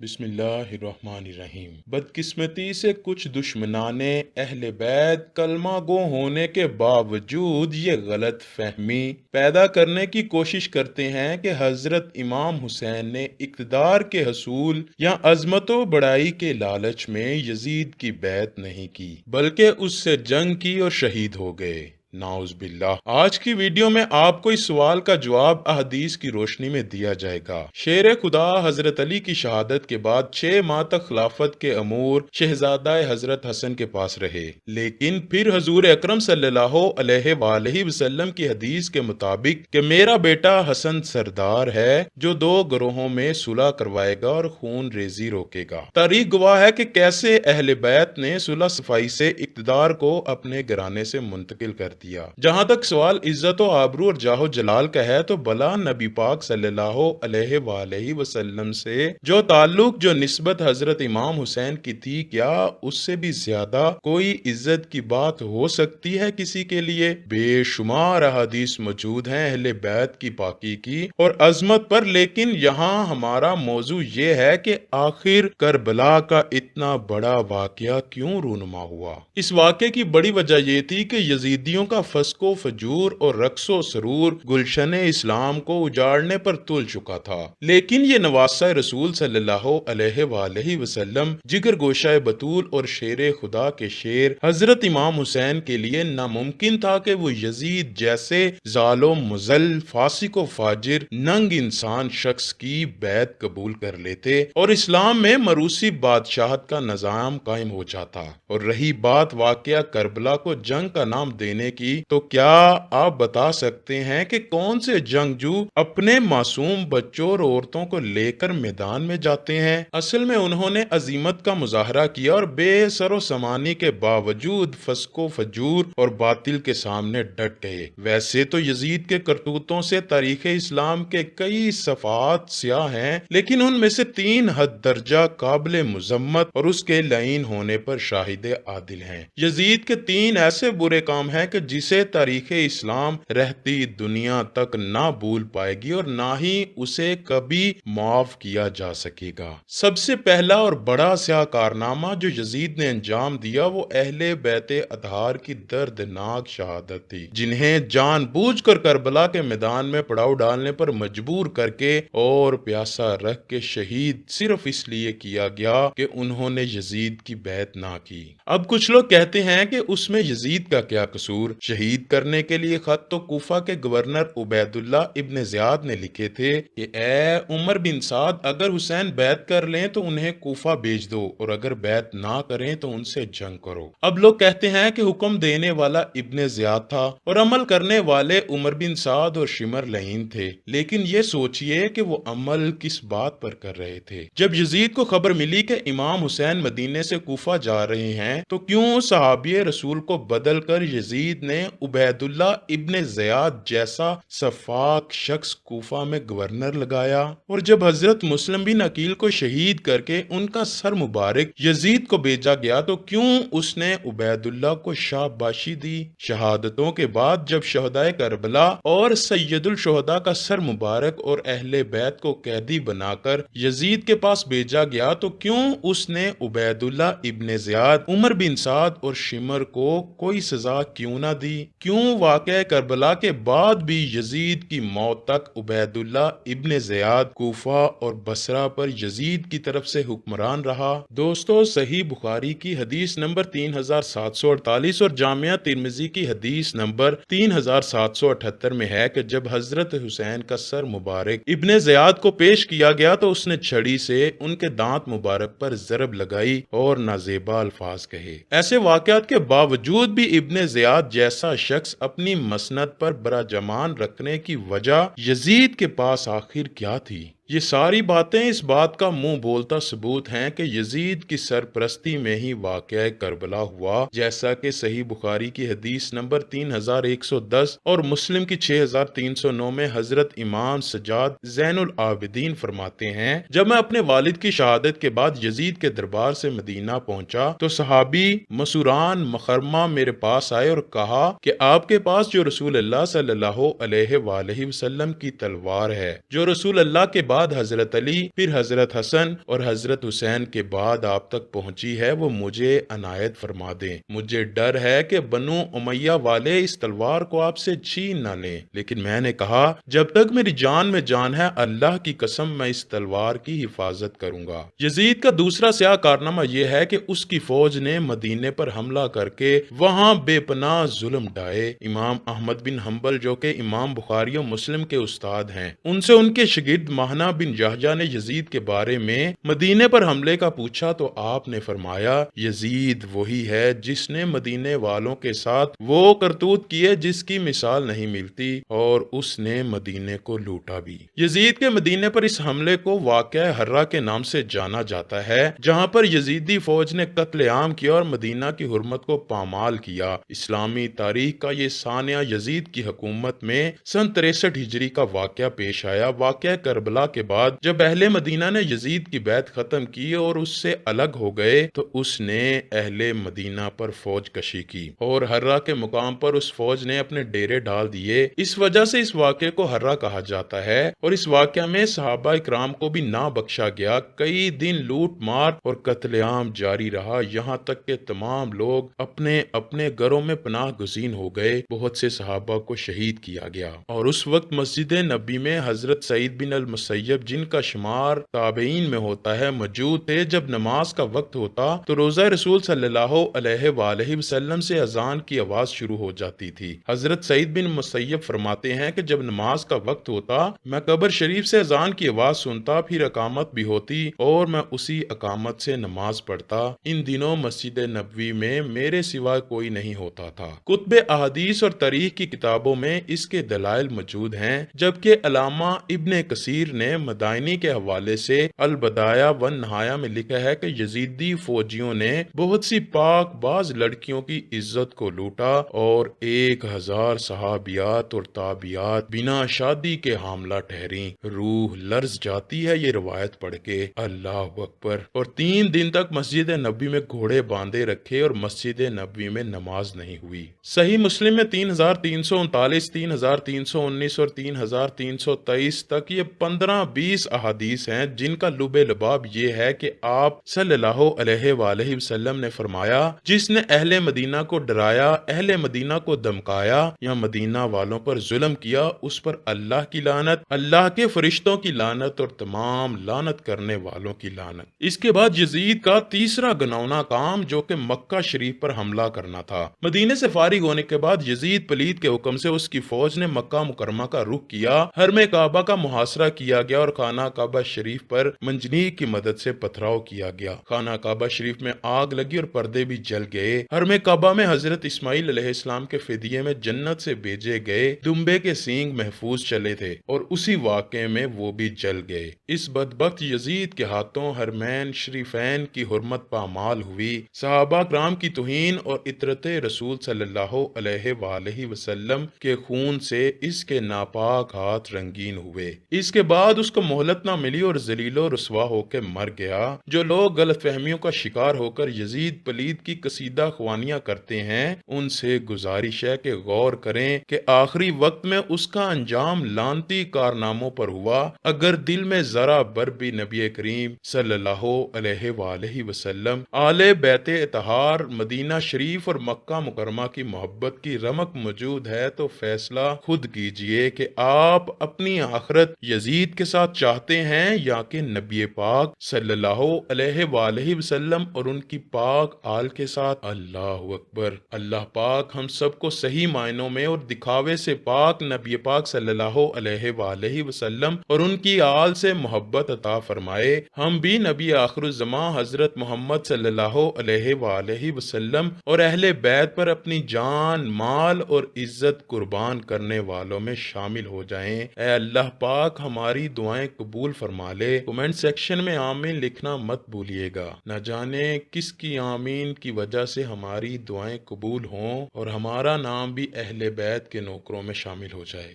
بسم اللہ الرحمن الرحیم۔ بدقسمتی سے کچھ دشمنان اہل بیت کلمہ گو ہونے کے باوجود یہ غلط فہمی پیدا کرنے کی کوشش کرتے ہیں کہ حضرت امام حسین نے اقتدار کے حصول یا عظمت و بڑائی کے لالچ میں یزید کی بیعت نہیں کی بلکہ اس سے جنگ کی اور شہید ہو گئے۔ نعوذ باللہ۔ آج کی ویڈیو میں آپ کو اس سوال کا جواب احادیث کی روشنی میں دیا جائے گا۔ شیر خدا حضرت علی کی شہادت کے بعد 6 ماہ تک خلافت کے امور شہزادہ حضرت حسن کے پاس رہے، لیکن پھر حضور اکرم صلی اللہ علیہ وآلہ وسلم کی حدیث کے مطابق کہ میرا بیٹا حسن سردار ہے جو 2 گروہوں میں صلح کروائے گا اور خون ریزی روکے گا۔ تاریخ گواہ ہے کہ کیسے اہل بیت نے صلح صفائی سے اقتدار کو اپنے گھرانے سے منتقل کر دیا۔ جہاں تک سوال عزت و آبرو اور جاہ و جلال کا ہے تو بلا نبی پاک صلی اللہ علیہ وآلہ وسلم سے جو تعلق جو نسبت حضرت امام حسین کی تھی، کیا اس سے بھی زیادہ کوئی عزت کی بات ہو سکتی ہے کسی کے لیے؟ بے شمار احادیث موجود ہیں اہل بیت کی پاکی کی اور عظمت پر، لیکن یہاں ہمارا موضوع یہ ہے کہ آخر کربلا کا اتنا بڑا واقعہ کیوں رونما ہوا؟ اس واقعے کی بڑی وجہ یہ تھی کہ یزیدیوں کا فسق و فجور اور رقص و سرور گلشن اسلام کو اجاڑنے پر تل چکا تھا، لیکن یہ نواسہ رسول صلی اللہ علیہ وآلہ وسلم، جگر گوشہ بطول اور شیر خدا کے شیر حضرت امام حسین کے لیے ناممکن تھا کہ وہ یزید جیسے ظالم مذل فاسق و فاجر ننگ انسان شخص کی بیعت قبول کر لیتے اور اسلام میں مروسی بادشاہت کا نظام قائم ہو جاتا۔ اور رہی بات واقعہ کربلا کو جنگ کا نام دینے کی، تو کیا آپ بتا سکتے ہیں کہ کون سے جنگجو اپنے معصوم بچوں اور عورتوں کو لے کر میدان میں جاتے ہیں؟ اصل میں انہوں نے عظمت کا مظاہرہ کیا اور بے سر و سامانی کے باوجود فسق و فجور اور باطل کے سامنے ڈٹ گئے۔ ویسے تو یزید کے کرتوتوں سے تاریخ اسلام کے کئی صفحات سیاہ ہیں، لیکن ان میں سے 3 حد درجہ قابل مذمت اور اس کے لعین ہونے پر شاہد عادل ہیں۔ یزید کے 3 ایسے برے کام ہیں کہ جسے تاریخ اسلام رہتی دنیا تک نہ بھول پائے گی اور نہ ہی اسے کبھی معاف کیا جا سکے گا۔ سب سے پہلا اور بڑا سیاہ کارنامہ جو یزید نے انجام دیا وہ اہل بیت اطہار کی دردناک شہادت تھی، جنہیں جان بوجھ کر کربلا کے میدان میں پڑاؤ ڈالنے پر مجبور کر کے اور پیاسا رکھ کے شہید صرف اس لیے کیا گیا کہ انہوں نے یزید کی بیعت نہ کی۔ اب کچھ لوگ کہتے ہیں کہ اس میں یزید کا کیا قصور؟ شہید کرنے کے لیے خط تو کوفہ کے گورنر عبید اللہ ابن زیاد نے لکھے تھے کہ اے عمر بن سعد، اگر حسین بیعت کر لیں تو انہیں کوفہ بھیج دو اور اگر بیعت نہ کریں تو ان سے جنگ کرو۔ اب لوگ کہتے ہیں کہ حکم دینے والا ابن زیاد تھا اور عمل کرنے والے عمر بن سعد اور شمر لعین تھے، لیکن یہ سوچئے کہ وہ عمل کس بات پر کر رہے تھے؟ جب یزید کو خبر ملی کہ امام حسین مدینے سے کوفہ جا رہے ہیں تو کیوں صحابی رسول کو بدل کر یزید نے عبید اللہ ابن زیاد جیسا سفاک شخص کوفہ میں گورنر لگایا؟ اور جب حضرت مسلم بن عقیل کو شہید کر کے ان کا سر مبارک یزید کو بھیجا گیا تو کیوں اس نے عبید اللہ کو شاباشی دی؟ شہادتوں کے بعد جب شہدائے کربلا اور سید الشہداء کا سر مبارک اور اہل بیت کو قیدی بنا کر یزید کے پاس بھیجا گیا تو کیوں اس نے عبید اللہ ابن زیاد، عمر بن سعد اور شمر کو کوئی سزا کیوں نہ دی؟ کیوں واقعہ کربلا کے بعد بھی یزید کی موت تک عبید اللہ ابن زیاد کوفہ اور بصرہ پر یزید کی طرف سے حکمران رہا؟ دوستو، صحیح بخاری کی حدیث نمبر 3748 اور جامعہ ترمذی کی حدیث نمبر 3778 میں ہے کہ جب حضرت حسین کا سر مبارک ابن زیاد کو پیش کیا گیا تو اس نے چھڑی سے ان کے دانت مبارک پر ضرب لگائی اور نازیبا الفاظ کہے۔ ایسے واقعات کے باوجود بھی ابن زیاد جیسا شخص اپنی مسند پر براجمان رکھنے کی وجہ یزید کے پاس آخر کیا تھی؟ یہ ساری باتیں اس بات کا منہ بولتا ثبوت ہیں کہ یزید کی سرپرستی میں ہی واقعہ کربلا ہوا، جیسا کہ صحیح بخاری کی حدیث نمبر 3110 اور مسلم کی 6309 میں حضرت امام سجاد زین العابدین فرماتے ہیں، جب میں اپنے والد کی شہادت کے بعد یزید کے دربار سے مدینہ پہنچا تو صحابی مسوران مخرمہ میرے پاس آئے اور کہا کہ آپ کے پاس جو رسول اللہ صلی اللہ علیہ وآلہ وسلم کی تلوار ہے، جو رسول اللہ کے بعد حضرت علی، پھر حضرت حسن اور حضرت حسین کے بعد آپ تک پہنچی ہے وہ مجھے عنایت فرما دیں۔ مجھے ڈر ہے کہ بنو امیہ والے اس تلوار کو آپ سے چھین نہ لیں، لیکن میں نے کہا جب تک میری جان میں جان ہے اللہ کی قسم میں اس تلوار کی حفاظت کروں گا۔ یزید کا دوسرا سیاہ کارنامہ یہ ہے کہ اس کی فوج نے مدینے پر حملہ کر کے وہاں بے پناہ ظلم ڈھائے۔ امام احمد بن حنبل جو کہ امام بخاری و مسلم کے استاد ہیں، ان سے ان کے شاگرد مہنا بن جہجہ نے یزید کے بارے میں مدینے پر حملے کا پوچھا تو آپ نے فرمایا یزید وہی ہے جس نے مدینے والوں کے ساتھ وہ کرتوت کیے جس کی مثال نہیں ملتی، اور اس نے مدینے کو لوٹا بھی۔ یزید کے مدینے پر اس حملے کو واقعہ حرہ کے نام سے جانا جاتا ہے، جہاں پر یزیدی فوج نے قتل عام کیا اور مدینہ کی حرمت کو پامال کیا۔ اسلامی تاریخ کا یہ سانحہ یزید کی حکومت میں سن 63 ہجری کا واقعہ پیش آیا۔ واقعہ کربلا کے بعد جب اہل مدینہ نے یزید کی بیعت ختم کی اور اس سے الگ ہو گئے تو اس نے اہل مدینہ پر فوج کشی کی اور حرہ کے مقام پر اس فوج نے اپنے ڈیرے ڈال دیے۔ اس وجہ سے اس واقعے کو حرہ کہا جاتا ہے، اور اس واقعہ میں صحابہ اکرام کو بھی نہ بخشا گیا۔ کئی دن لوٹ مار اور قتل عام جاری رہا، یہاں تک کہ تمام لوگ اپنے اپنے گھروں میں پناہ گزین ہو گئے۔ بہت سے صحابہ کو شہید کیا گیا، اور اس وقت مسجد نبی میں حضرت سعید بن المسیب جن کا شمار تابعین میں ہوتا ہے موجود تھے۔ جب نماز کا وقت ہوتا تو روزہ رسول صلی اللہ علیہ وآلہ وسلم سے اذان کی آواز شروع ہو جاتی تھی۔ حضرت سعید بن مسیب فرماتے ہیں کہ جب نماز کا وقت ہوتا میں قبر شریف سے اذان کی آواز سنتا، پھر اقامت بھی ہوتی اور میں اسی اقامت سے نماز پڑھتا۔ ان دنوں مسجد نبوی میں میرے سوا کوئی نہیں ہوتا تھا۔ کتب احادیث اور تاریخ کی کتابوں میں اس کے دلائل موجود ہیں، جبکہ علامہ ابن کثیر نے مدائنی کے حوالے سے البدایہ والنہایہ میں لکھا ہے کہ یزیدی فوجیوں نے بہت سی پاک باز لڑکیوں کی عزت کو لوٹا اور 1000 صحابیات اور تابعیات بنا شادی کے حاملہ ٹھہریں۔ روح لرز جاتی ہے یہ روایت پڑھ کے، اللہ اکبر۔ اور 3 دن تک مسجد نبوی میں گھوڑے باندھے رکھے اور مسجد نبوی میں نماز نہیں ہوئی۔ صحیح مسلم میں 3339، 3319 اور 3323 تک یہ 15-20 احادیث ہیں جن کا لب لباب یہ ہے کہ آپ صلی اللہ علیہ وآلہ وسلم نے فرمایا جس نے اہل مدینہ کو ڈرایا، اہل مدینہ کو دمکایا یا مدینہ والوں پر ظلم کیا، اس پر اللہ کی لعنت، اللہ کے فرشتوں کی لعنت اور تمام لعنت کرنے والوں کی لعنت۔ اس کے بعد یزید کا تیسرا گناؤنا کام جو کہ مکہ شریف پر حملہ کرنا تھا۔ مدینے سے فارغ ہونے کے بعد یزید پلید کے حکم سے اس کی فوج نے مکہ مکرمہ کا رخ کیا، حرم کعبہ کا محاصرہ کیا گیا اور خانہ کعبہ شریف پر منجنیق کی مدد سے پتھراؤ کیا گیا۔ خانہ کعبہ شریف میں آگ لگی اور پردے بھی جل گئے۔ حرم کعبہ میں حضرت اسماعیل علیہ السلام کے فدیے میں جنت سے بھیجے گئے دمبے کے سینگ محفوظ چلے تھے اور اسی واقعے میں وہ بھی جل گئے۔ اس بدبخت یزید کے ہاتھوں حرمین شریفین کی حرمت پامال ہوئی، صحابہ کرام کی توہین اور عطرت رسول صلی اللہ علیہ وآلہ وسلم کے خون سے اس کے ناپاک ہاتھ رنگین ہوئے۔ اس کے بعد اس کو مہلت نہ ملی اور ذلیل و رسوا ہو کے مر گیا۔ جو لوگ غلط فہمیوں کا شکار ہو کر یزید پلید کی قصیدہ خوانیاں کرتے ہیں ان سے گزارش ہے کہ غور کریں کہ آخری وقت میں اس کا انجام لعنتی کارناموں پر ہوا۔ اگر دل میں ذرا بر بھی نبی کریم صلی اللہ علیہ وآلہ وسلم، آل بیت اطہار، مدینہ شریف اور مکہ مکرمہ کی محبت کی رمق موجود ہے تو فیصلہ خود کیجئے کہ آپ اپنی آخرت یزید کے ساتھ چاہتے ہیں یا کہ نبی پاک صلی اللہ علیہ وآلہ وسلم اور ان کی پاک آل کے ساتھ۔ اللہ اکبر۔ اللہ پاک ہم سب کو صحیح معنوں میں اور دکھاوے سے پاک نبی پاک صلی اللہ علیہ وآلہ وسلم اور ان کی آل سے محبت عطا فرمائے۔ ہم بھی نبی آخر الزماں حضرت محمد صلی اللہ علیہ وآلہ وسلم اور اہل بیت پر اپنی جان، مال اور عزت قربان کرنے والوں میں شامل ہو جائیں۔ اے اللہ پاک ہماری دعائیں قبول فرما لے۔ کمنٹ سیکشن میں آمین لکھنا مت بھولیے گا، نہ جانے کس کی آمین کی وجہ سے ہماری دعائیں قبول ہوں اور ہمارا نام بھی اہل بیت کے نوکروں میں شامل ہو جائے۔